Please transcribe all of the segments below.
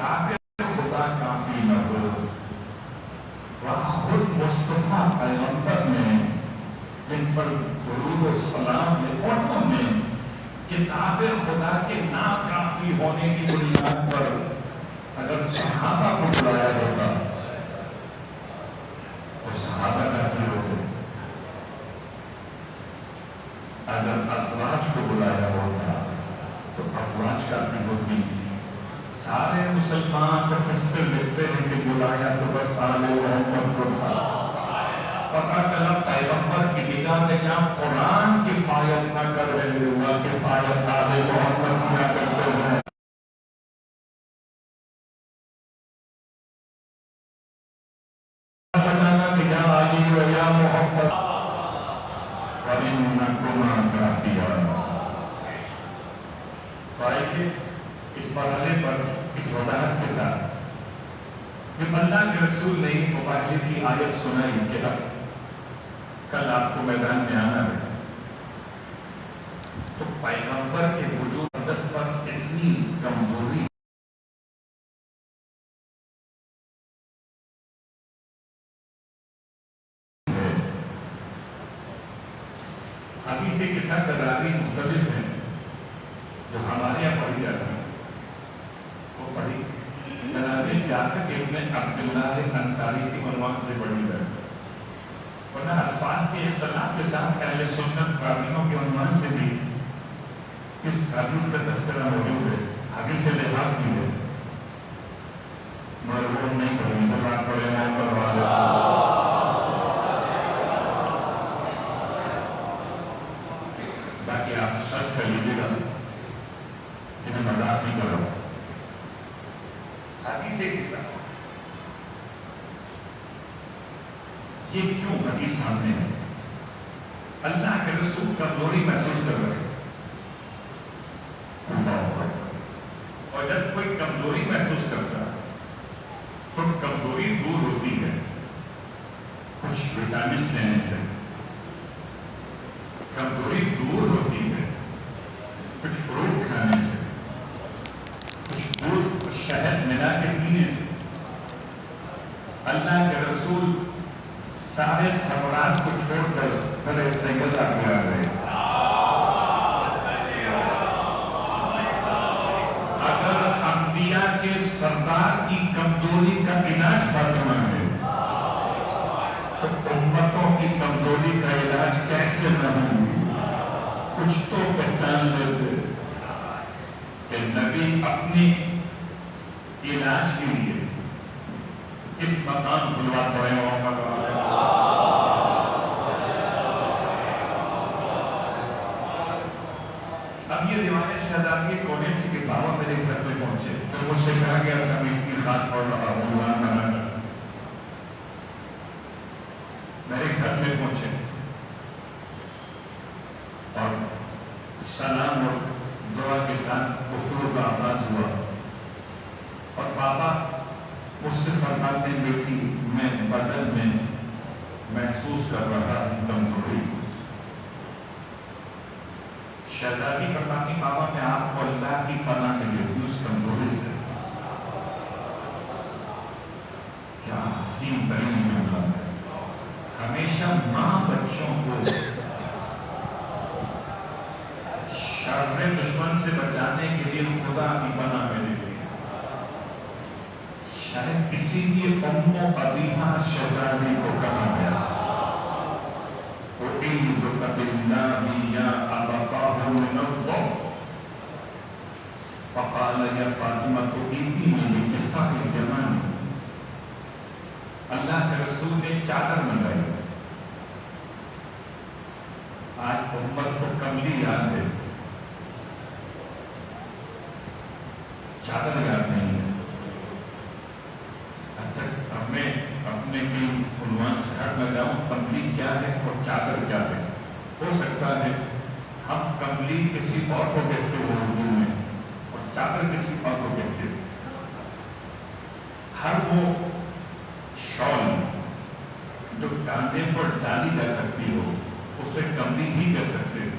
کتاب خدا کافی نہ ہو، وہاں خود مصطفیٰ پیغمبر نے جن پر درود و سلام ہے، انہوں نے کتاب خدا کے ناکافی ہونے کی بنیاد پر اگر صحابہ کو بلایا ہوتا تو صحابہ کافی ہوتے، اگر ازواج کو بلایا ہوتا تو افواج کافی ہوتی۔ سارے مسلمان مفسر لکھتے ہیں کہ بلایا تو بس آل محمد کو تھا، پتہ چلا پیغمبر کی نگاہ میں کیا قرآن کفایت نہ کر رہے ہوا، کفایت آل محمد کیا کرتے ہیں۔ بتانا کہ یا علی و یا محمد وَإِنَّكُمَا كَافِيَانِ۔ تو آئیے اس مرحلے پر اس وضاحت کے ساتھ کہ اللہ کے رسول نے مباہلے کی آیت سنائی کہ اب کل آپ کو میدان میں آنا ہے، تو پیغمبر کے وجود اقدس پر اتنی کمزوری ہے۔ حدیث کے ساتھ تدابیر مختلف ہیں جو ہمارے یہاں پڑھی جاتی ہیں، وہ پڑھی جناب جعفر ابن عبداللہ انصاری کی عنوان سے پڑھی جاتی ہے، ورنہ الفاظ کے اختلاف کے ساتھ اہل سنت راویوں کے عنوان سے بھی اس حدیث کا تذکرہ موجود ہے۔ حدیث لحاظ بھی ہے، مگر وہ نہیں پڑھی، مسلمان پڑھے محمد والے باقی آپ سرچ کر لیجیے گا کہ میں مذاق نہیں کر رہا ہوں۔ حدیث کے ساتھ یہ کیوں حدیث سامنے ہے؟ اللہ کے رسول کمزوری محسوس کر رہے ہیں، اور جب کوئی کمزوری محسوس کرتا ہے تو کمزوری دور ہوتی ہے کچھ وٹامنس لینے سے، کمزوری دور ہوتی ہے کچھ فروٹ کھانے سے، کچھ دودھ کچھ شہد ملا کے پینے سے۔ اللہ کے رسول سارے سرورات کو چھوڑ کر بڑے سیدہ پہ آ گئے۔ اگر انبیاء کے سردار کی کمزوری کا علاج فاطمہ ہے تو امتوں کی کمزوری کا علاج کیسے نہ ہوں؟ کچھ تو پہچان لیتے کہ نبی اپنی علاج کے لیے اس مقام بلوا پڑے محمد والے۔ اب یہ روایت شہزادی کونیسی کے بابا میرے گھر میں پہنچے تو مجھ سے کہا گیا تھا میں اس کی خاص پڑھ رہا ہوں عنوان بنا کر، میرے گھر میں پہنچے اور سلام اور دعا کے ساتھ گفتگو کا آغاز ہوا، اور بابا مجھ سے فرماتے ہیں بیٹی میں بدن میں محسوس کر رہا ہوں کمزوری۔ شہزادی فرماتی بابا میں آپ کو اللہ کی پناہ میں لیتی ہوں اس کمزوری سے۔ کیا حسین ترین جملہ ہے۔ ہمیشہ ماں بچوں کو شر دشمن سے بچانے کے لیے خدا کی پناہ میں لیتی ہے۔ شاید اسی لیے ام ابیہا شہزادی کو کہا گیا وَإِنْزُكَ بِاللَّهِ يَا أَبَطَاهُ مِنَ الضَّعْفِ فَقَالَ يَا فَاطِمَةُ ائْتِنِي بِقِسْطَةِ الْجَمَالِ۔ اللہ کے رسول نے چادر منگائی۔ آج امت کو کملی یاد ہے، چادر یاد نہیں ہے۔ اچھا اب میں اپنے بھی عنوان سے ہٹ میں جاؤں، کملی کیا ہے اور چادر کیا ہے؟ ہو سکتا ہے ہم کملی کسی اور کو کہتے ہو اردو میں اور چادر کسی اور کو کہتے ہو۔ ہر وہ شال جو کاندھے پر ڈالی جا سکتی ہو اسے کملی بھی کہہ سکتے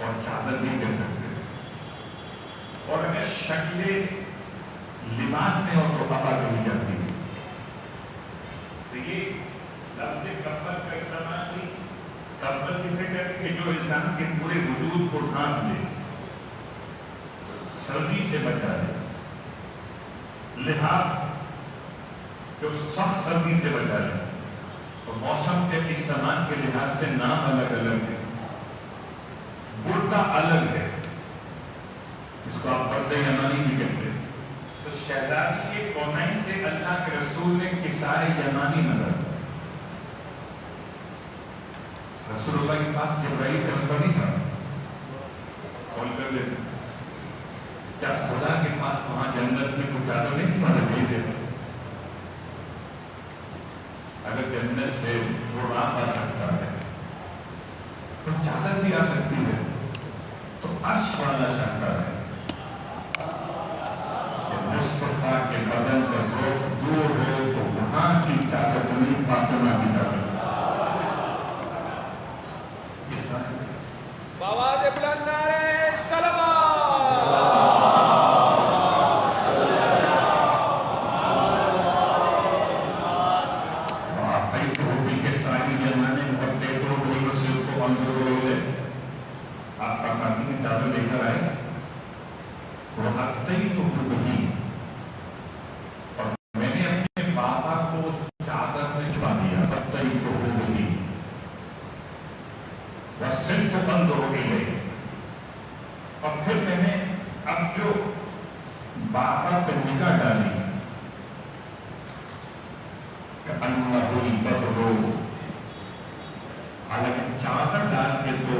اور چادر بھی کہہ سکتے، اور اگر شکل لباس میں ہو تو ابا کہی جاتی ہے. تو یہ لفظ کمبل کا استعمال نہیں. کمبل کسے کہتے ہیں؟ جو انسان کے پورے وجود کو ڈھانپ دے، سردی سے بچا دے. لحاف جو سخت سردی سے بچا دے. تو موسم کے استعمال کے لحاظ سے نام الگ الگ ہے. برتا الگ ہے، اس کو آپ برد یمانی بھی کہتے ہیں. تو شہزادی کونین سے اللہ کے رسول نے کسائے یمانی نظر. رسول اللہ کے پاس جبرائیل کا نمبر نہیں تھا، کال کر لیتے. جب خدا کے پاس وہاں جنت میں کچھ زیادہ نہیں تھی مدد نہیں دے. اگر جنت سے غراب آ سکتا ہے تو چادر بھی آ سکتی ہے. تو عرش والا چاہتا ہے کہ مصطفیٰ کے بدن کا ذوق دور ہو تو وہاں کی چادر زمین فاطمہ کی چادر. بآواز بلند نعرہ صلوات. آپ فرماتی میں چادر لے کر آئے وہ ہتھئی تو وہی، اور میں نے اپنے بابا کو چادر میں چھپا دیا. ہتھئی تو وہی وسن تو بند ہو گئی. اور پھر میں نے اب جو بابا پہ نگاہ ڈالی کہ اللہ ہوئی بدرو، حالانکہ چادر ڈال کے تو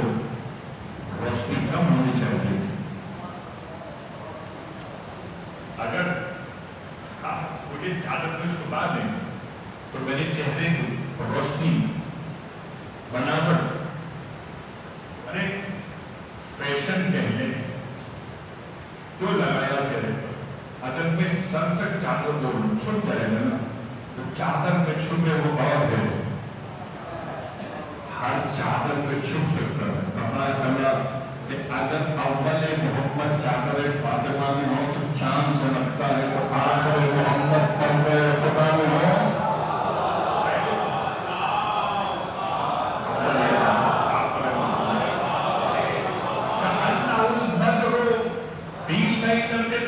روشنی کم ہونی چاہیے تھی. اگر آپ مجھے چادر میں چھپا دیں تو میرے چہرے کی روشنی بناوٹ ارے فیشن کہہ لیں جو لگایا چہرے پر، اگر میں سر تک چادر کو چھپ جائے گا نا تو چادر میں چھپے وہ اور ہے. ہر چادر پہ چھپ سکتا ہے. پتا چلا کہ اگر اول محمد چادر فاطمہ میں ہو تو چاند چمکتا ہے، تو آخر محمد پردہ خدا میں ہو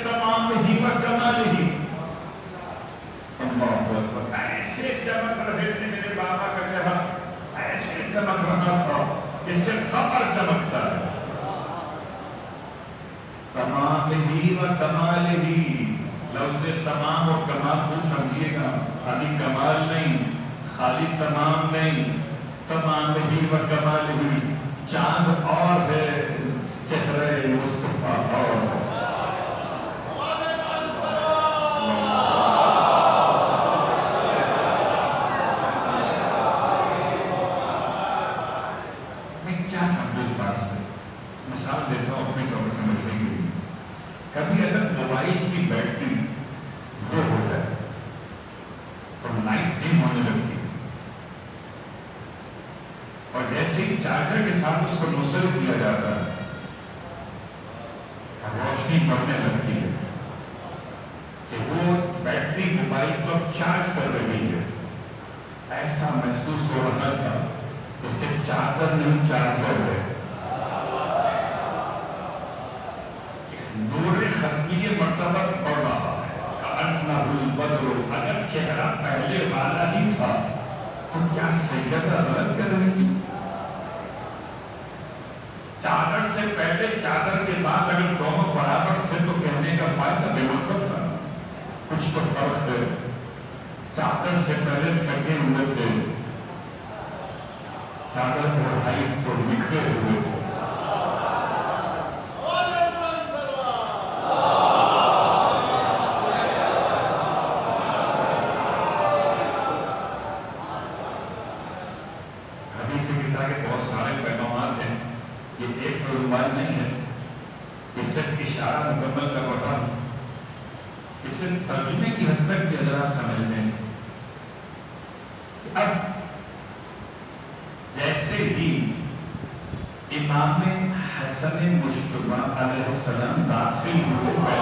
تمام ہی و کمال ہی. ایسے چمک رہے تھے میرے بابا کا چہرہ، ایسے چمک رہا تھا اس سے قمر چمکتا ہے. تمام ہی و کمال ہی. لفظ تمام اور کمال خوب سمجھیے گا، خالی کمال نہیں، خالی تمام نہیں، تمام ہی و کمال ہی. چاند اور ہے، چہرے مصطفیٰ اور ہے. مثال دیتا ہوں اپنے طور پر سمجھنے کے لیے. کبھی اگر موبائل کی بیٹری لو ہو جائے تو لائٹ ڈم ہونے لگتی ہے، اور جیسے ہی چارجر کے ساتھ اس کو منسلک کیا جاتا ہے روشنی بڑھنے لگتی ہے کہ وہ بیٹری موبائل کو چارج کر رہی ہے. ایسا محسوس ہو رہا تھا جیسے چادر نہیں چارج کر رہے. نور ختمی مرتبہ بڑھ رہا ہے. کأنہ البدر، اگر چہرہ پہلے والا ہی تھا تو کیا سیدہ غلط کر رہی؟ چادر سے پہلے چادر کے بعد اگر دونوں برابر تھے تو کہنے کا فائدہ بے مقصد تھا. کچھ تو فرق ہے. چادر سے پہلے تھکے ہوئے تھے، چادر پر اڑھائی تو نکھرے ہوئے تھے. بہت سارے پیغامات ہیں، یہ ایک عنوان نہیں ہے، یہ صرف اشارہ مکمل کر رہا ہوں. اسے ترجمے کی حد تک بھی اگر آپ سمجھنے سے اب جیسے ہی امام حسن مجتبی علیہ السلام داخل ہوئے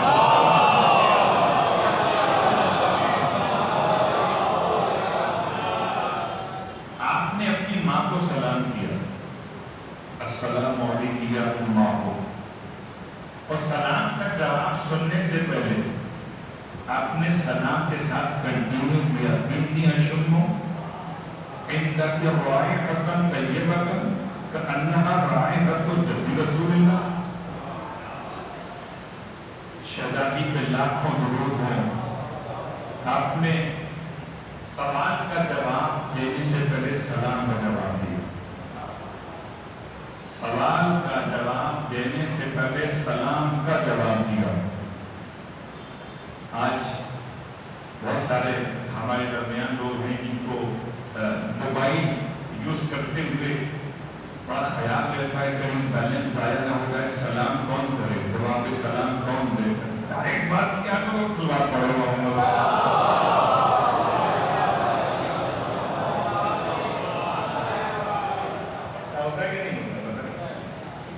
آپ نے سلام کے ساتھ کنٹینیو کیا اتنی اشمو عندك رائحة طيبة كأنها رائحة جد رسول اللہ. شہزادی پہ لاکھوں درود ہوں. آپ نے سوال کا جواب دینے سے پہلے سلام کا جواب دیا. سوال کا جواب دینے سے پہلے سلام کا جواب دیا. آج بہت سارے ہمارے درمیان لوگ ہیں جن کو موبائل یوز کرتے ہوئے بڑا خیال رہتا ہے کہیں بیلنس ضائع نہ ہو جائے. سلام کون کرے, جواب سلام کون دے. ایک بات کیا کرو, بات پڑھو ہوتا ہے کہ نہیں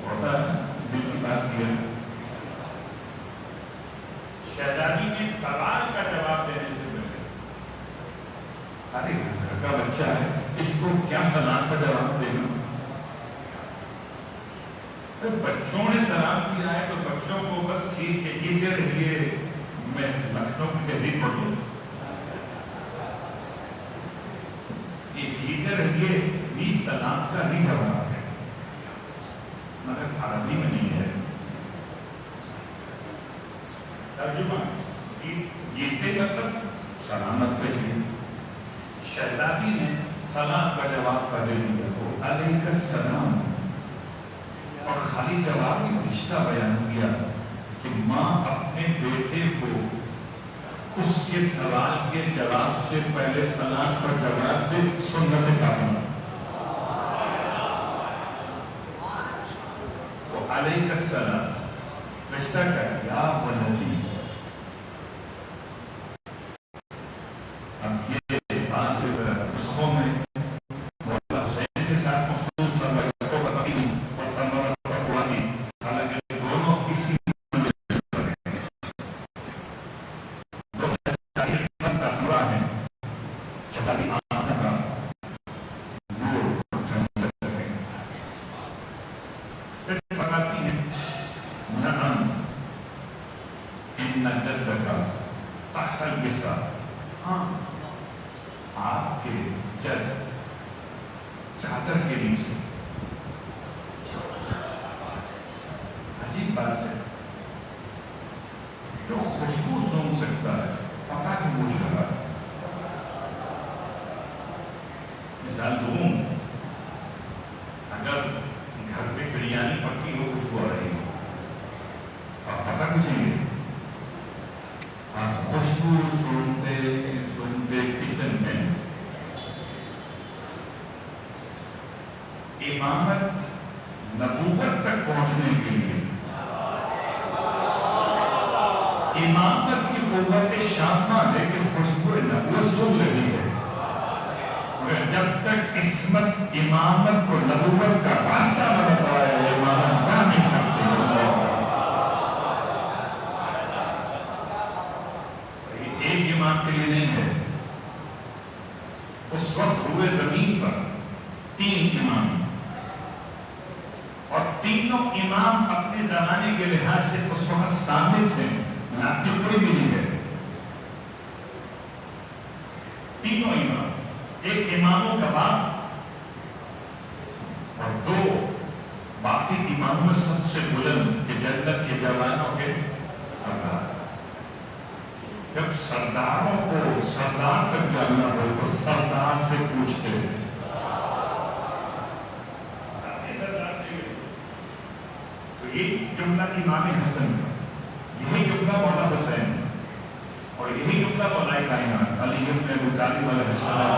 ہوتا ہے. دل کی بات کی ہے. شہزادی نے سوال کا جواب دینے سے پہلے ارے گھر کا بچہ ہے, اس کو کیا سلام کا جواب دینا. بچوں نے سلام کیا ہے تو بچوں کو بس ٹھیک ہے جیتے رہیے, میں لکھنؤ کی تہذیب پڑھوں, یہ جیتے رہیے بھی سلام کا ہی جواب ہے, مگر عربی میں نہیں ہے. ترجمہ جیتے مطلب سلامت رہیے. شہزادی نے سلام کا جواب کا دے دیا تو علیہ السلام, اور خالی جواب میں رشتہ بیان کیا کہ ماں اپنے بیٹے کو اس کے سوال کے جواب سے پہلے سلام کا جواب دے. سنت پابند تو علیہ السلام رشتہ کر یا ولدی. اب یہ بعض نسخوں میں مولا حسین کے ساتھ مخصوص کو بتائی اور سمرت افوانی, حالانکہ دونوں اسی دو تاریخ کا سورہ ہے. شہزادی آنکھ کا نور پھر بتاتی ہیں نعم ان جدک تحت البسا. ہاں, آپ کے جد چادر کے نیچے. عجیب بات ہے, جو خوشبو سونگ سکتا ہے پتہ نہیں پوچھ رہا. مثال دوں, اگر گھر پہ بریانی پکی ہو, خوشبو آ رہی ہو, آپ پتہ پوچھیں گے. آپ خوشبو سنتے سنتے کچن میں امامت نبوت تک پہنچنے کے لیے امامت کی قوت شامہ ہے کہ خوشبو نبوت سن رہی ہے. مگر جب تک عصمت امامت کو نبوت کا راستہ نہ بتائے امامت جا نہیں سکتی. ایک امام کے لیے نہیں ہے. اس وقت روئے زمین پر 3 امام, اور تینوں امام اپنے زمانے کے لحاظ سے اس وقت سامنے تھے, ناطق کوئی بھی نہیں ہے. تینوں امام, ایک اماموں کا باپ اور 2 باقی اماموں میں سب سے بلند کہ جنت کے جوانوں کے سردار. جب سرداروں کو سردار تک جاننا ہو تو سردار سے پوچھتے. تو یہ جملہ امام حسن کا, یہی جملہ مولا حسین, اور یہی جملہ مولا کائنات علی بن ابی طالب علیہ السلام.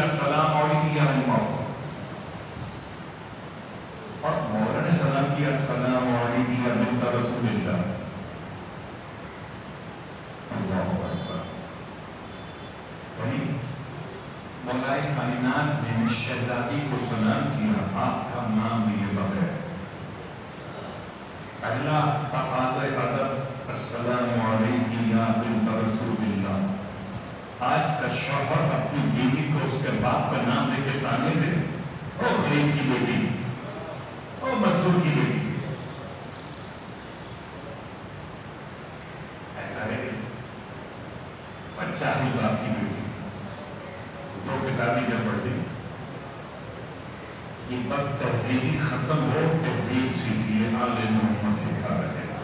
السلام علیکم یا اور مولا نے سلام کیا السلام علیکم یا بنت رسول اللہ. اللہ اکبر. مولا کائنات نے شہزادی کو سلام کیا, آپ کا نام لیے بغیر پہلا تقاضۂ ادب السلام علیکم یا بنت رسول اللہ۔ آج کا شوہر اپنی بیوی کو اس کے باپ کا نام لے کے تانے دے، او غریب کی بیٹی، او مزدور کی بیٹی، ایسا ہے بچہ ہی باپ کی بیٹی۔ دو کتابیں جب پڑھی، یہ بد تہذیبی ختم ہو، تہذیب سیکھیے، آل محمد سکھا رہے ہیں۔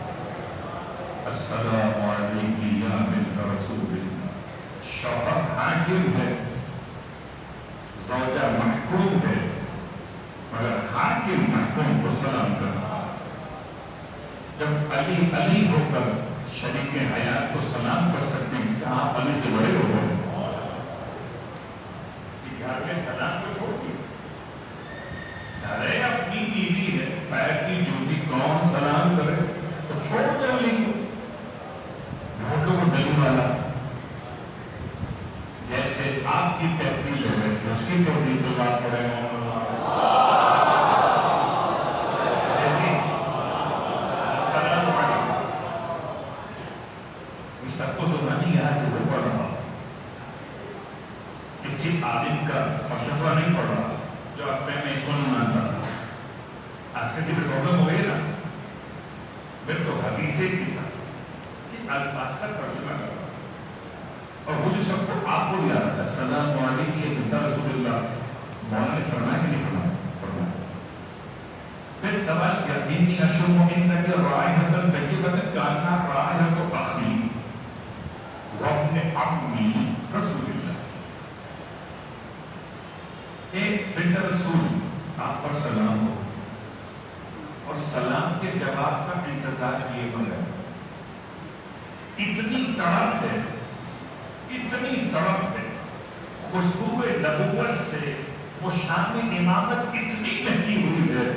السلام علیکم یا بنت رسول اللہ۔ شوہر حاکم ہے، زوجہ محکوم ہے، مگر حاکم محکوم کو سلام کرنا۔ جب علی علی ہو کر شریک حیات کو سلام کر سکتے ہیں، کیا آپ علی سے بڑے ہو گئے؟ گھر میں سلام کو چھوڑ دیا، ارے اپنی بیوی ہے، پیر کی جوتی کون سلام کرے، تو چھوڑ دے علی کو، ڈھونڈو کو گلی والا۔ جیسے آپ کی تہذیب ہے ویسے اس کی تہذیب سے بات پڑے گا۔ سب کو زبانی یاد ہے، وہ پڑھ رہا کسی عالم کا فلسفہ نہیں پڑھ رہا جو اب میں اس کو نہیں مانتا۔ آج کل کی پرابلم ہو گئی نا، میں تو حدیثیں کی ساتھ کہ الفاظ کا ترجمہ کر رہا اور وہ جو سب کو آپ کو یاد ہے، السلام علیکم یا بنت رسول اللہ، مولانا نے فرمایا کہ نہیں فرمایا؟ پھر سوال کیا، انی اشم انک رائحۃ طیبۃ کانہا رائحۃ اخی وابن عمی رسول اللہ۔ ایک بنت رسول، آپ پر سلام ہو، اور سلام کے جواب کا انتظار کیے بغیر اتنی تڑپ ہے، اتنی تڑپ ہے، خوشبو نبوت سے وہ شان امامت اتنی مہنگی ہوئی ہے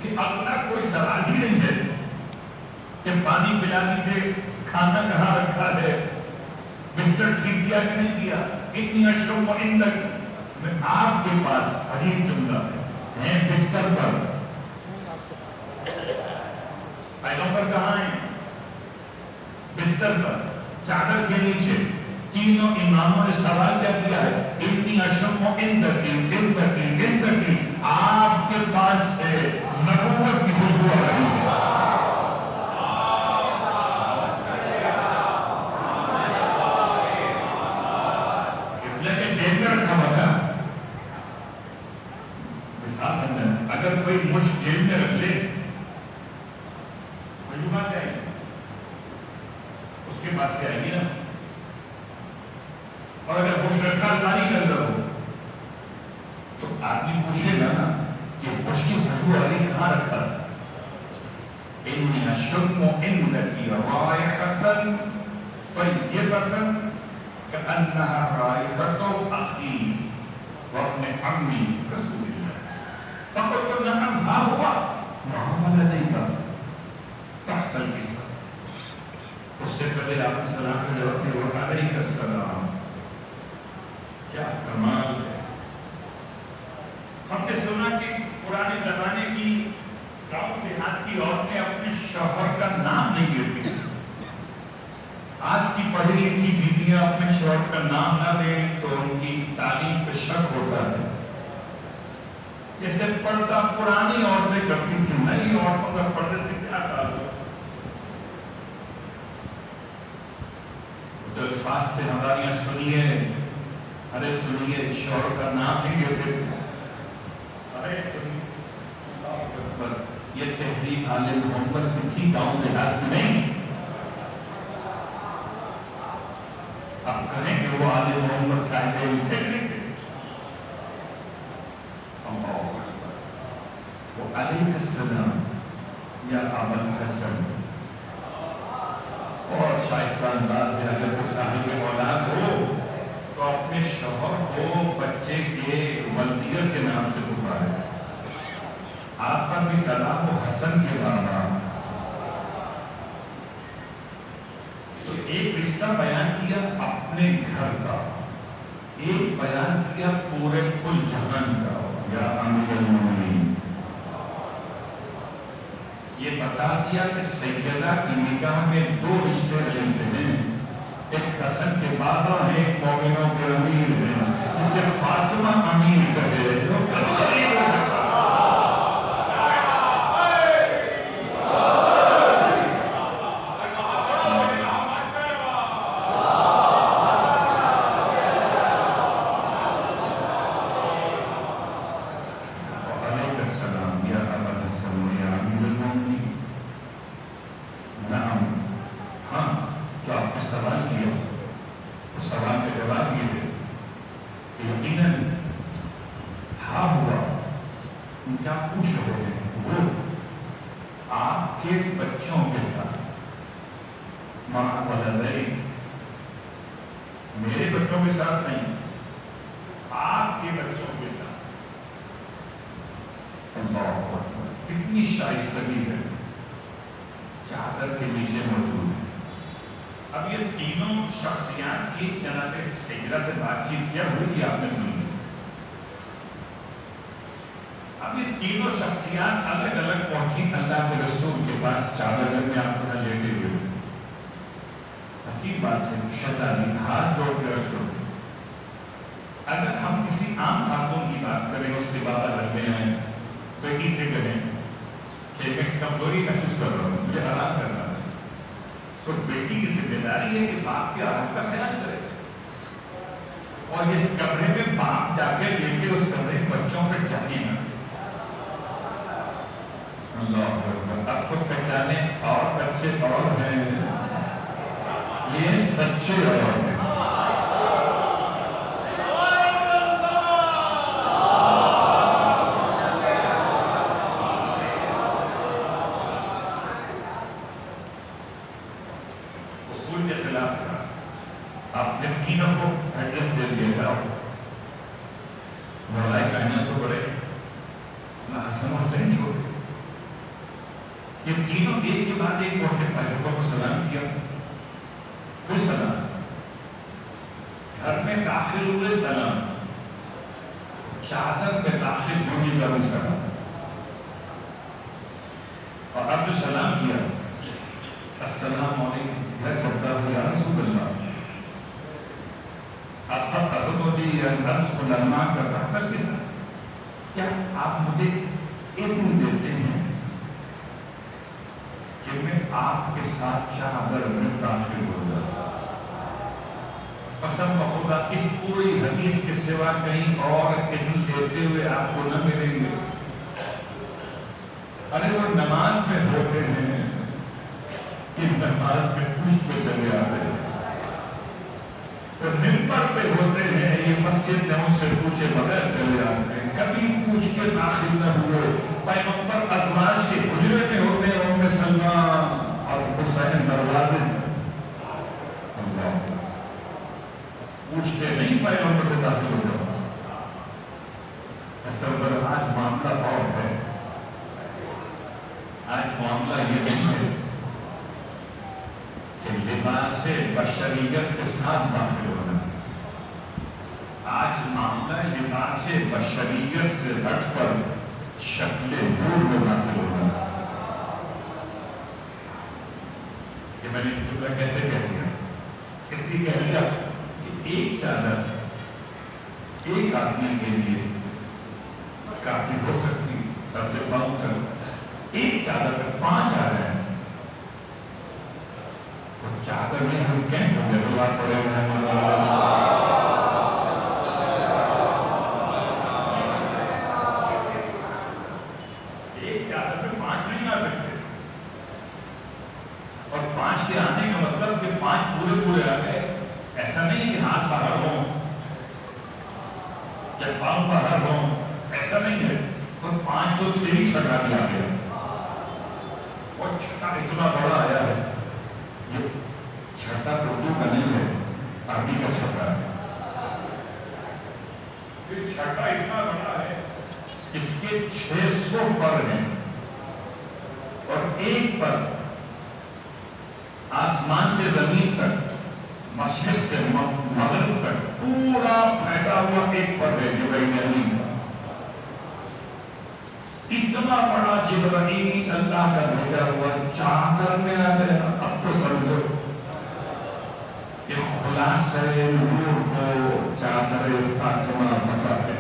کہ اپنا کوئی سوال ہی نہیں ہے کہ پانی پلا دیجیے، کھانا کہاں رکھا ہے، بستر ٹھیک کیا کہ نہیں کیا۔ اتنی اشرم و اندک، میں آپ کے پاس عجیب جملہ ہے بستر پر، پیغمبر کہاں ہیں؟ بستر پر، چادر کے نیچے۔ تینوں اماموں نے سوال کیا کیا ہے؟ اتنی اشرم و اندکی اندکی اندکی، آپ کے پاس سے نبوت کی خوشبو آ رہی ہے۔ اگر کوئی مجھ جیل میں رکھ لے، کوئی بات سے آئے گی، اس کے پاس سے آئے گی نا۔ اور اگر مجھ رکھا الماری کے اندر ہو تو آدمی پوچھے گا نا کہ مجھ کی خوشبو علی کہاں رکھا ہے؟ انی اشم عندکی رائحۃ طیبۃ کأنہا رائحۃ اخی وابن عمی رسول اللہ۔ فقلت نعم ها هو محمد علیہ تحت البستر۔ اس سے پہلے آپ نے سلام کے جواب میں وعلیک السلام۔ کیا کمال ہے! ہم نے سنا کہ پرانے زمانے کی گاؤں دیہات کی عورتیں اپنے شوہر کا نام نہیں لیتی، آج کی پڑھی لکھی بیویاں اپنے شوہر کا نام نہ لیں تو ان کی تعلیم پہ شک ہوتا ہے۔ جیسے پردہ پرانی عورتیں کرتی تھی، نئی عورتوں کا پردے سے کیا تعلق؟ جو الفاظ تھے ہمارے یہاں سنیے، ارے سنیے، شوہر کا نام نہیں لیتے تھے، ارے سنیے، اللہ اکبر۔ یہ تہذیب آل محمد کی تھی، گاؤں دیہات میں نہیں۔ اب کہیں کہ وہ آل محمد صاحب انٹیگریٹی تھے، علیہ السلام یا ابا الحسن۔ اور شائستہ انداز سے اگر کوئی صاحب اولاد ہو تو اپنے شوہر کو بچے کے ولدیت کے نام سے پکارے۔ آپ پر بھی سلام و حسن کے بابا۔ تو ایک رشتہ بیان کیا اپنے گھر کا، ایک بیان کیا پورے کل جہان کا، یا امیر المومنین۔ یہ بتا دیا کہ سیدہ کی نگاہ میں دو رشتے ایسے ہیں، ایک حسن کے بابا ہیں، ایک مومنوں کے امیر ہیں، جسے فاطمہ امیر کہے وہ کبھی نہیں ہو سکتا۔ میرے بچوں کے ساتھ نہیں، آپ کے بچوں کے ساتھ۔ اللہ اکبر، کتنی شائستگی ہے، چادر کے نیچے موجود ہے۔ اب یہ تینوں شخصیات کی جناب سیدہ سے بات چیت کیا ہوئی آپ نے سنی؟ اب یہ تینوں شخصیات الگ الگ پہنچی اللہ کے رسول کے پاس، چادر میں آپ کو لیٹے ہوئے۔ عجیب بات ہے، شیطانی ہاتھ جوڑ کے رکھ دو۔ اگر ہم کسی عام خاتون کی بات کریں، اس کے بابا گھر میں آئیں، بیٹی سے کہیں کہ میں کمزوری محسوس کر رہا ہوں، مجھے آرام کرنا ہے، تو بیٹی کی ذمہ داری ہے کہ باپ کے آرام کا خیال کرے، اور اس کمرے میں باپ جا کے لے کے اس کمرے میں بچوں پہ جائے نا۔ اللہ اکبر، اب تو پہچانے اور بچے اور ہیں، یہ سچے اور ہیں۔ اصول کے خلاف تھا، آپ نے تینوں کو ایڈریس دے دیا تھا، مولا کائنات تو بڑے نہ حسن حسین چھوڑے، یہ تینوں ایک کے بعد ایک موقع پر کو سلام کیا، کوئی سلام، گھر میں داخل ہوئے سلام، چادر میں داخل ہونے کا بھی سلام، اور اب جو سلام کیا، السلام علیکم، میں کرتا ہوں یا رسول اللہ، اب تب حضرت ہوتی علماء کا رحمت کے ساتھ، کیا آپ مجھے اذن دیتے ہیں کہ میں آپ کے ساتھ چادر میں داخل ہو جاتا؟ قسم بخدا اس پوری حدیث کے سوا کہیں اور اذن دیتے ہوئے آپ کو نہ ملیں گے۔ ارے وہ نماز میں ہوتے ہیں کہ نماز میں پوچھ پہ چلے آتے ہیں، اور ممبر پہ ہوتے ہیں یہ مسجد میں ان سے پوچھے بغیر چلے آتے ہیں، کبھی پوچھ کے داخل نہ ہوئے۔ پیغمبر ازواج کے حجرے میں ہوتے ہیں، ام سلمہ اور حسین دروازے میں، اللہ پوچھتے نہیں پیغمبر سے داخل ہو جاؤ۔ اصل پر آج معاملہ اور ہے، آج معاملہ یہ نہیں ہے کہ لباس بشریت کے ساتھ داخل ہونا، آج معاملہ لباس بشریت سے ہٹ کر شکل نور میں داخل ہونا۔ یہ میں نے تمہیں کیسے کہہ دیا؟ اس لیے کہہ دیا کہ ایک چادر ایک آدمی کے لیے کافی ہو سکتی، سب سے پاؤں تک ایک چادر میں 5 آ رہے ہیں، چادر میں ہم کہیں ہوں گے اللہ پڑے ہیں ایک چادر میں 5 نہیں آ سکتے، اور 5 کے آنے کا مطلب کہ 5 پورے آ گئے، ایسا نہیں کہ ہاتھ باہر ہوں یا پاؤں باہر ہوں، ایسا نہیں ہے، اور 5 تو 3 چھٹا بھی آ گیا، اور چھٹا اتنا بڑا آیا ہے، یہ چھٹا اردو کا نہیں ہے، عربی کا چھٹا ہے، یہ چھٹا اتنا بڑا ہے، اس کے 600 پر ہیں، اور ایک پر آسمان سے زمین تک، مشرق سے مغرب تک پورا پھیلا ہوا ایک پر ہے جبرائیل امین کا، اتنا بڑا جبرائیل اللہ کا بھیجا ہوا چادر میں آ گیا. اب تو سمجھو کہ خلاصہ نور کو چادر فاطمہ فتح ہے.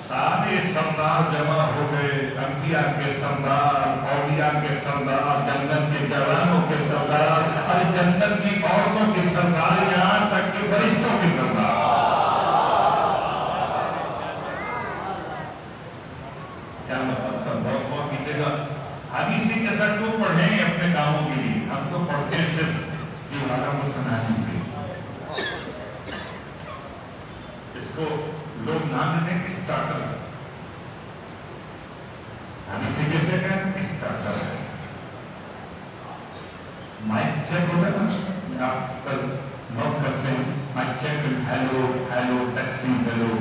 سارے سردار جمع ہو گئے، انبیاء کے سردار، اولیاء کے سردار، جنت کے جوانوں کے سردار اور جنت کی عورتوں کے سردار، یہاں تک کہ فرشتوں کے سردار. کیا مطلب تھا؟ بہت بہت کیجیے گا. حدیث کے ساتھ کیوں پڑھیں اپنے کاموں کے لیے؟ ہم تو پڑھتے ہیں صرف دیواروں کو سنانے کے لیے. اس کو لوگ نام دیتے ہیں اسٹارٹر. حدیث کیسے کہیں اسٹارٹر ہے. مائک چیک ہوتا ہے نا، آپ کل نوٹ کرتے ہیں mic check, hello hello testing hello.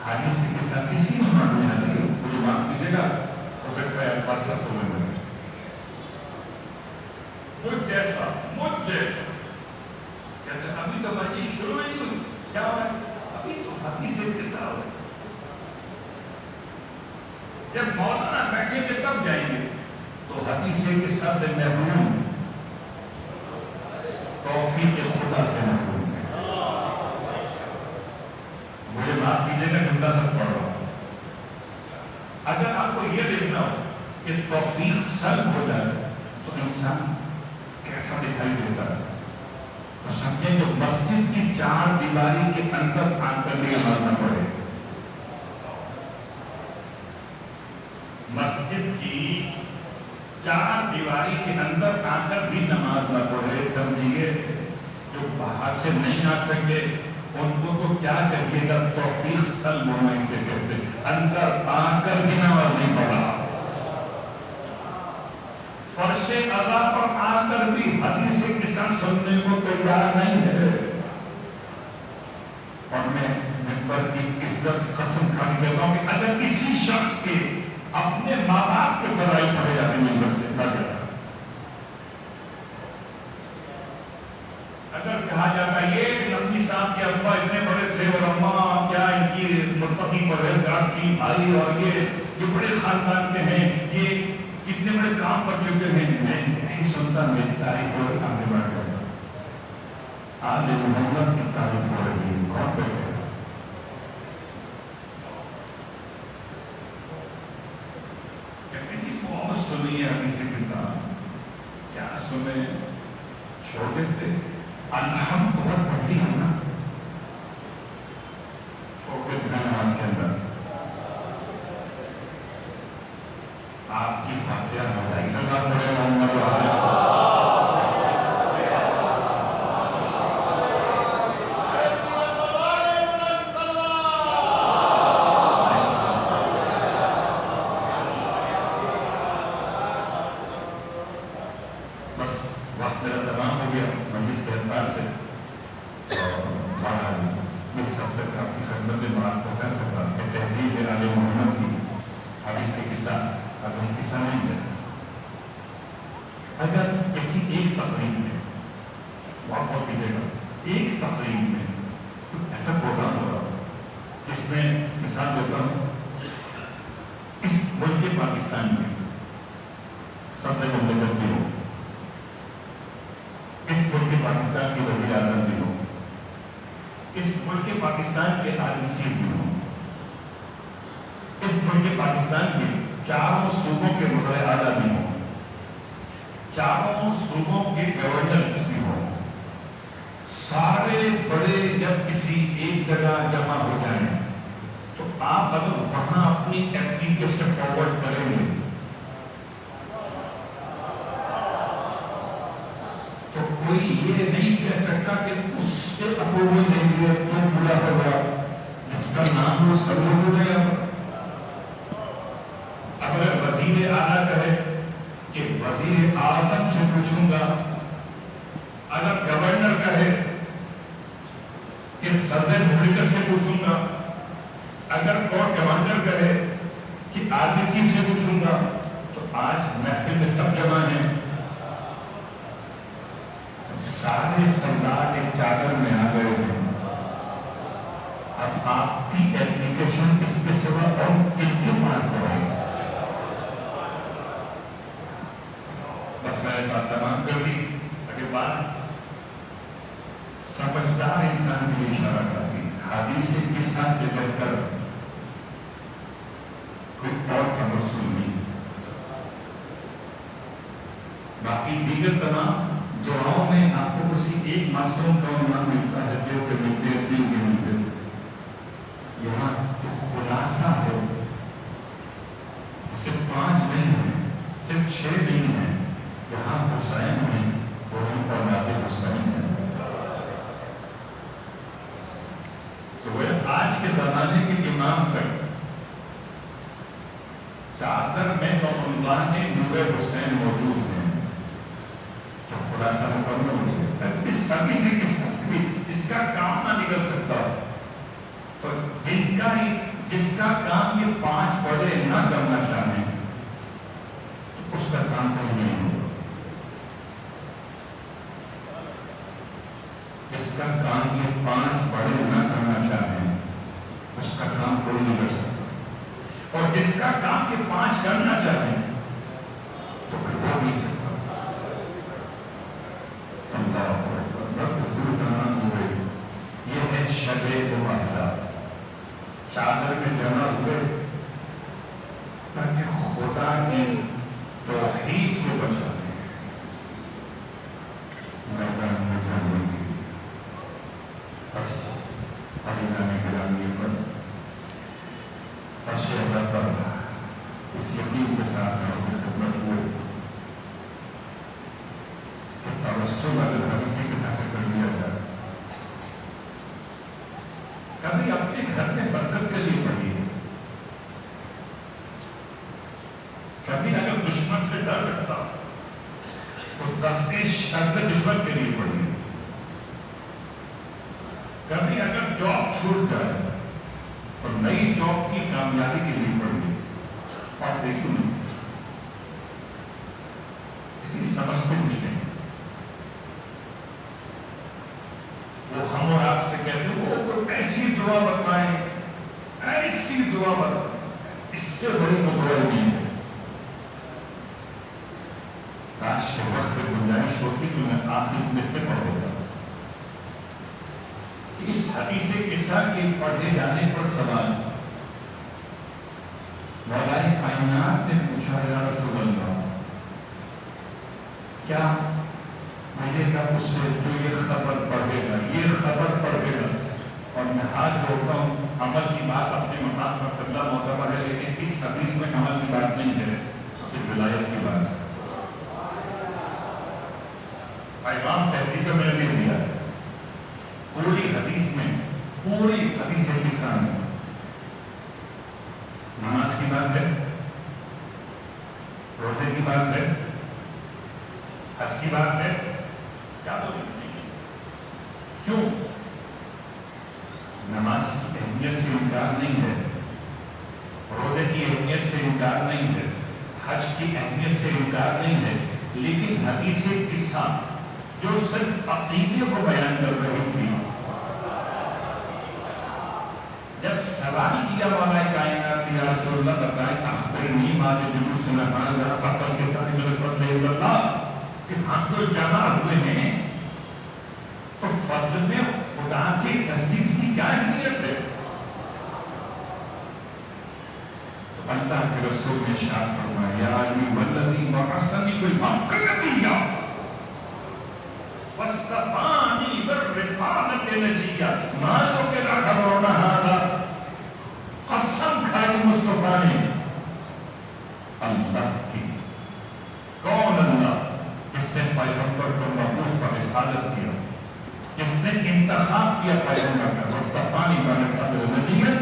حدیث کے ساتھ اسی میں ماننے آ رہی ہے. مجھے معاف کیجیے گا، ہو سکتا ہے پاس سب کو مل رہے مجھ جیسا کہتے ہیں ابھی تو مجھے شروع ہی ہوئی. کیا ہو رہا ہے؟ ابھی تو حدیث کے ساتھ جب مولانا بیٹھے گے تب جائیں گے. تو حدیث کے ساتھ سے محروم، توفیق خدا سے محروم ہے. مجھے معاف کیجیے گا، ڈنڈا سب پڑھ رہا ہوں. اگر آپ کو یہ دیکھنا ہو کہ توفیق سلب ہو جائے تو انسان کیسا دکھائی دیتا ہے، تو سمجھیں جو مسجد کی چار دیواری کے اندر آ کر بھی نماز نہ پڑھے. مسجد کی چار دیواری کے اندر آ کر بھی نماز نہ پڑھے، سمجھیے جو باہر سے نہیں آ سکے ان کو تو کیا کہیے گا، توفیق سلب ہونا اسے کہتے ہیں. اندر آ کر بھی نماز نہیں پڑھا، فرش ادا پر آ کر بھی حدیث کے ساتھ سننے کو تیار نہیں ہے. اور میں ممبر کی عزت قسم کھا کے کہتا ہوں کہ اگر کسی شخص کے اپنے ماں باپ کے فرائض پڑھے جاتے ہیں ممبر سے نہ جاتا. اگر کہا جاتا ہے یہ نبی صاحب کے ابا اتنے بڑے تھے اور اماں کیا ان کی متقی پرہیزگار تھی بھائی، اور یہ بڑے خاندان کے ہیں، یہ کتنے بڑے کام کر چکے ہیں، میں نہیں سنتا. میری تعریف ہو رہی آگے بڑھ کر آل محمد کی تعریف ہو رہی ہے. کون بیٹھے بہت سنیے حدیث کے ساتھ، کیا سنیں چھوڑ دیتے. الحمد بہت پڑھتی ہے نا، چھوڑ دیتے ہیں نماز کے اندر. آپ کی فاتحہ ہو جائے گی. سلام پڑھے محمد میں بات تمام کر دی. اگے بات سمجھدار انسان کے لیے اشارہ کرتی. حدیث قصہ سے بہتر کوئی اور تبسم نہیں. باقی دیگر تمام دعاؤں میں آپ کو کسی ایک معصوم کا عنوان ملتا ہے جو کہ ملتے ہیں 3 بھی ملتے. یہاں جو خلاصہ ہے صرف 5 نہیں ہے، صرف 6 نہیں ہے. یہاں حسین ہیں اور ان کا اولاد حسین ہے. تو وہ آج کے زمانے کے امام تک چادر میں عنوان نور حسین موجود ہیں. تو خلاصہ مکمل ہو سکتا ہے. اس کمی سے اس کا کام نہ نکل سکتا. تو جس کا کام یہ 5 پڑھے نہ کرنا چاہیں تو اس کا کام کوئی نہیں ہوگا. جس کا کام یہ 5 پڑھے نہ کرنا چاہیں اس کا کام کوئی نہیں کر سکتا. اور جس کا کام یہ 5 کرنا چاہیں تو پھر ہو نہیں سکتا. اللہ ہوئے یہ ہے شب معاہدہ. چادر میں جمع ہوئے تاکہ خدا کی توحید کو بچا دیں. میدان میں جانے کی بس عزیزان گرامی پر عرش اللہ پر اس یقین کے ساتھ میں خدمت ہوئے کہ توسل اگر حدیث کے ساتھ کر لیا جائے. کبھی اپنے گھر میں برکت کے لیے پڑھیے. کبھی اگر دشمن سے ڈر لگتا تو دفتے شر دشمن کے لیے پڑھیے. کبھی اگر جاب چھوٹ جائے اور نئی جاب کی کامیابی کے لیے پڑھیے. اور دیکھوں اتنی سمجھتے کچھ نہیں. وہ ہم اور آپ سے کہتے ہیں وہ ایسی دعا بتائیں، ایسی دعا بتائیں. اس سے بڑی دعا نہیں ہے. کاش کے وقت میں گنجائش ہوتی تو میں آخر میں پڑھ ہوتا. اس حدیث قصہ کے پڑھے جانے پر سوال مولا کائنات نے پوچھا یا رسول اللہ کیا مجھے گا اس سے جو یہ خبر پڑھے گا، یہ خبر پڑھے گا. اور میں ہاتھ جوڑتا ہوں. عمل کی بات اپنے مقام پر قبلہ معتبر ہے لیکن اس حدیث میں عمل کی بات نہیں ہے، صرف ولایت کی بات ہے. پیغام تہذیب میں نے لے دیا پوری حدیث میں، پوری حدیث قصہ میں نماز کی بات ہے، روزے کی بات ہے، حج کی بات ہے. کیا کیوں؟ نماز کی اہمیت سے انکار نہیں ہے، روزے کی اہمیت سے انکار نہیں ہے، حج کی اہمیت سے انکار نہیں ہے. لیکن حدیث قصہ جو صرف عقیدے کو بیان کر رہی تھی، جب سوال کیا مولا کائنات یا رسول اللہ بتائیں اخبرنی ما تجدون سنہانا ذرا فقل کے ساتھ ملکت لے اللہ کہ ہم تو جمع ہوئے ہیں تو فضل میں خدا کے نزدیک کی کیا اہمیت ہے. تو اللہ کے رسول نے ارشاد فرمایا یا ایھا الذی بعثنی بالحق نبیا واصطفانی بالرسالۃ نجیا ما ذکر خبرنا ھذا. قسم کھائی مصطفیٰ نے اللہ کی. کون اللہ؟ جس نے پیغمبر کو مبعوث پر رسالت کیا، جس نے انتخاب کیا پیغمبر کا. مصطفیٰ برسالۃ نجیہ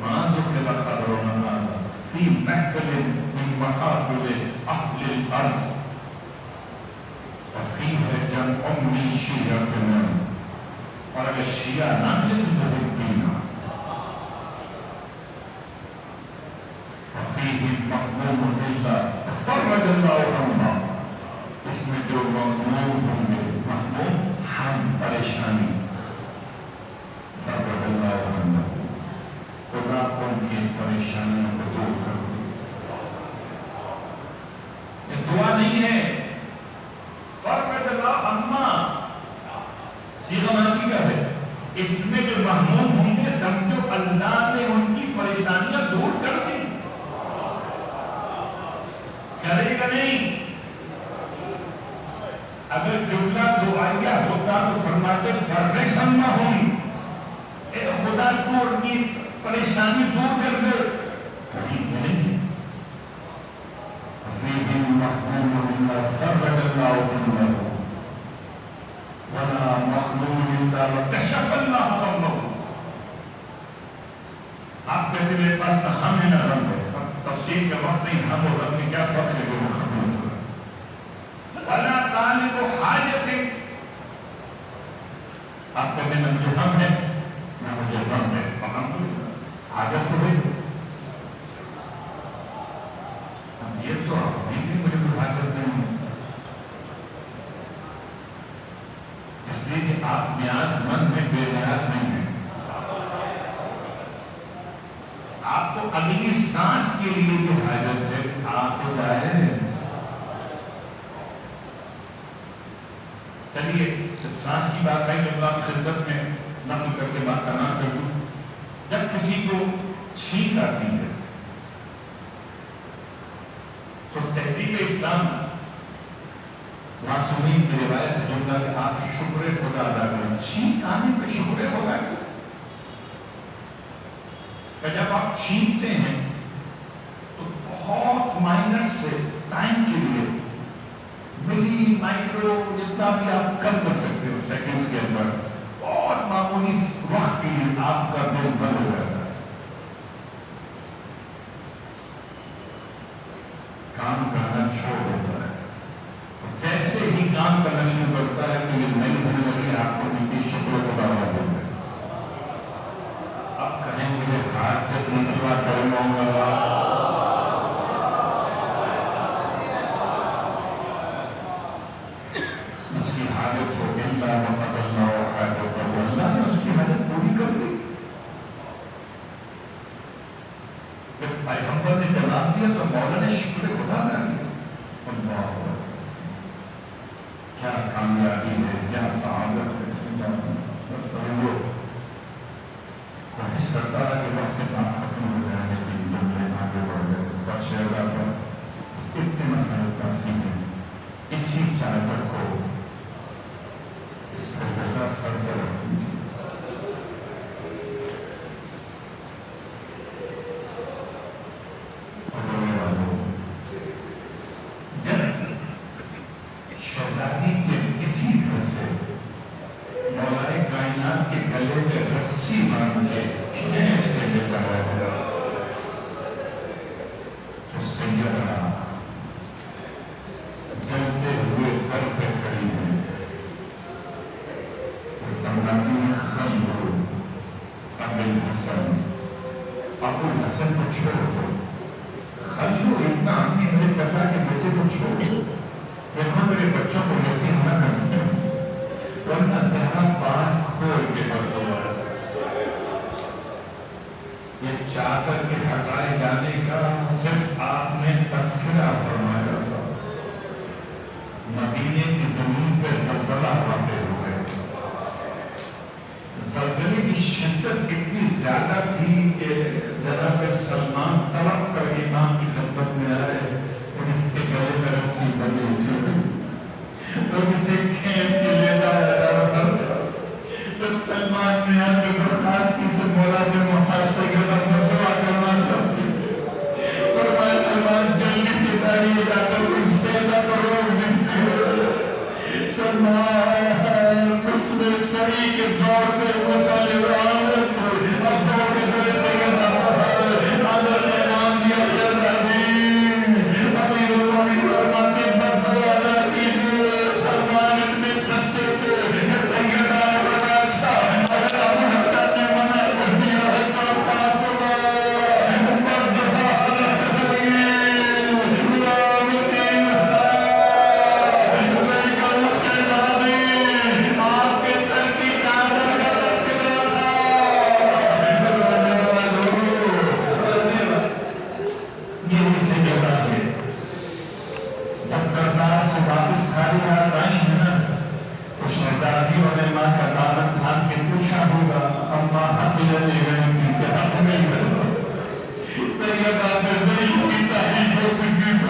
ما ذکر خبرنا ھذا فی محفل من محافل اہل الارض وفیہ جمع من شیعتنا. اور اگر شیعہ نہ ملے تو دینا وفیہ مقبول اللہ فرج اللہ عنہ. اس میں جو مغموم ہوں گے، مغموم ہم پریشانی، فرج اللہ عنہ خدا ان کی پریشانیوں کو دور کر دے. یہ دعا نہیں ہے، کرے گا نہیں. اگر جملہ دعائیہ ہوتا تو فرماتے فرحم، اے خدا کو ان کی پریشانی دور کر دے. کبھی نہیں. فیہم محموم الا سرج اللہ قلوبہ ولا مخلوق الا وکشف اللہ غمہ. آپ کہتے ہیں میرے پاس نہ ہم ہے نہ رب ہے. تفسیر کا وقت نہیں. ہم اور رب میں کیا فرق ہے جو مخلوق ہے. ولا طالب حاجت، آپ کہتے ہیں نہ مجھے ہم ہے نہ مجھے رب ہے. ہم حاجت تو ہے. یہ تو ابھی بھی مجھے کوئی حاجت نہیں ہے. اس لیے کہ آپ نیاز مند ہیں، بے نیاز نہیں ہیں. آپ کو اگلی سانس کے لیے جو حاجت ہے آپ کو جائے. چلیے سانس کی بات ہے کہ اللہ کی خدمت میں نقل کر کے بات کرنا چاہوں. جب کسی کو چھینک آتی ہے تو تہذیب اسلام معصومین کی روایت سے جملہ کہ آپ شکر خدا ادا کریں. چھینک آنے پہ شکر خدا کریں. کہ جب آپ چھینکتے ہیں تو بہت مائنر سے ٹائم کے لیے ملی مائکرو جتنا بھی آپ کم کر سکتے ہو سیکنڈز کے اندر بہت معمولی وقت کے لیے آپ کا دل بند ہو جاتا ہے. کام کرنا چھوڑ دیتا ہے. جیسے ہی کام کرنا شروع کرتا ہے تو یہ نئی زندگی آپ کو ملتی شکر خدا ادا کرتا ہے. اب کہیں مجھے ہاتھ سے منصوبہ کرنا ہوگا. اس کی حاجت ہو اللہ محمد اللہ و حاجت اللہ نے اس کی حاجت پوری کر دی. جب پیغمبر نے جواب دیا تو مولا نے شکر خدا ادا کیا. اللہ کیا کامیابی ہے، کیا سعادت ہے. بس سمجھو کوشش کرتا ہے کہ وقت کام ختم ہو جائے لیکن جملے آگے بڑھ گئے. سب شہزا پر اتنے مسائل تاثیر ہیں. اسی چادر کو سرگردہ سر پر رکھنی تھی. شہزادی کے کسی گھر سے مولا کائنات کے گلے میں رسی باندھ کے کھینچ کے لیتا ہے تو سیدہ جلتے ہوئے در پہ کھڑی ہے. زمانی خلو ابو الحسن کو چھوڑ دو. خلو اتنا آدمی ہمیں کہتا کہ بیٹے کو چھوڑ دو. دیکھو میرے بچوں کو یقین نہ کرتے ورنہ زہرا بات کھول کے بڑھ ہے. یہ چادر کے ہٹائے جانے کا صرف آپ نے تذکرہ فرمایا تھا. مدینے کی زمین پہ زلزلہ واقع ہو گئے. زلزلے کی شدت اتنی زیادہ تھی کہ جناب سلمان تڑپ کر امام کی خدمت میں آئے اور اس کے گلے میں رسی بندھی تھی. لوگ اسے کھینچ کے لیتا ہے. جب سلمان نے آ کے درخواست کی سے مولا سے محاصرے کے بعد دعا کرنا چاہتی اور میں سلمان جلدی سے داڑھی جا کر کچھ سیدہ کرو. سلمان مسئلے سری کے دور پہ مطالب آمد اب دور کے دور سے کہنا آدر نے نام دیا خیردادی ابھی روانی فرماتے بدو آدھا کیجئے. سلمان اتنے سچے تھے کہ سیدہ بڑا اچھا اگر ابو حسن نے منع کر دیا ہے تو فاطمہ بدو آدھا کریں یا مسلم آپ کے سر کی چادر کا تذکرہ تھا. یہ اسے کہتا ہے جب کردار سے واپس خالی ہاتھ آئی ہے نا تو شہزادیوں نے ماں کا دامن تھام کے پوچھا ہوگا اما حق لینے گئے تھی کہ حق میں گئے. سیدہ بزرگ کی تحریک ہو چکی تو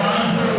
500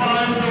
500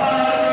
500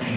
3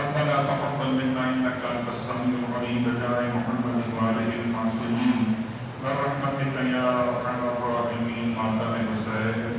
ربنا تقبل منا انك انت السميع العليم بجاه محمد وآله المعصومين برحمتك يا ارحم الراحمين. ماتم حسین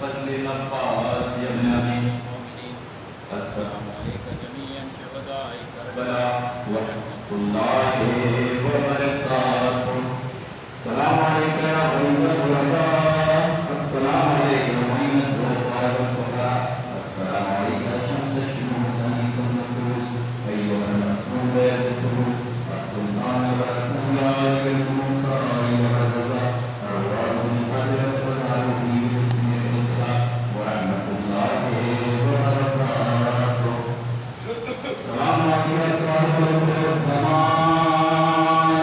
فضل العباس يا ابن أبي السلام بلا ورحمة الله وبركاته. السلام عليك يا حبيب الله، السلام عليك يا معين الزهراء والهدى، السلام عليك يا شمس الشموس أنيس النفوس، أيها المسؤول الدروس، السلطان والسياد الموسى أيها الرضا، أرواح القدر والعروي باسم الإسلام ورحمة الله وبركاته. السلام عليك يا صاحب السر الزمان،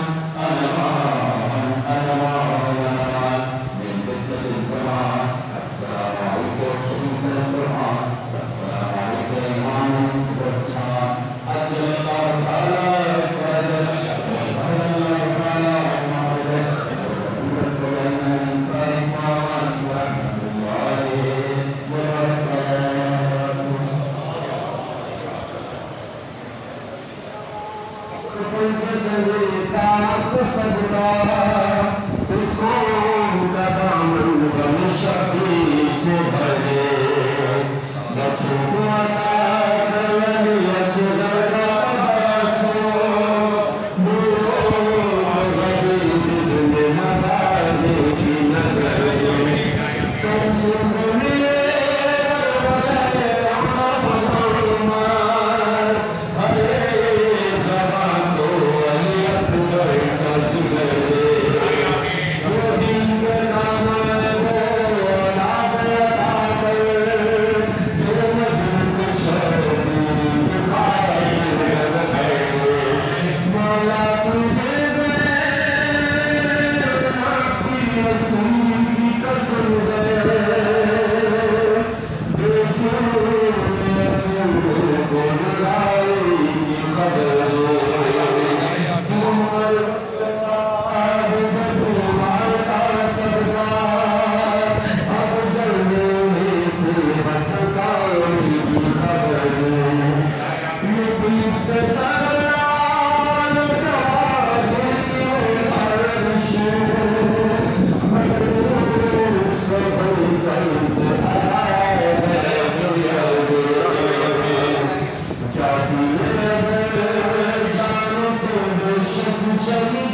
أنا مان أنا مان من بدة الزمان. السلام عليك يا شريف القرآن، السلام عليك يا إمام السلطان، أجل الله تعالى إكرامك وصلى الله تعالى على محمد ورحمة بين الإنسان ورحمة الله وبركاته.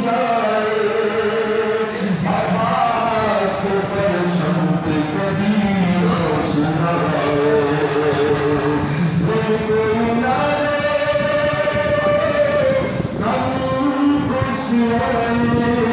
جائے عباس پرچم پہ کبھی روشن آئے کوئی نہ غم کو سوائے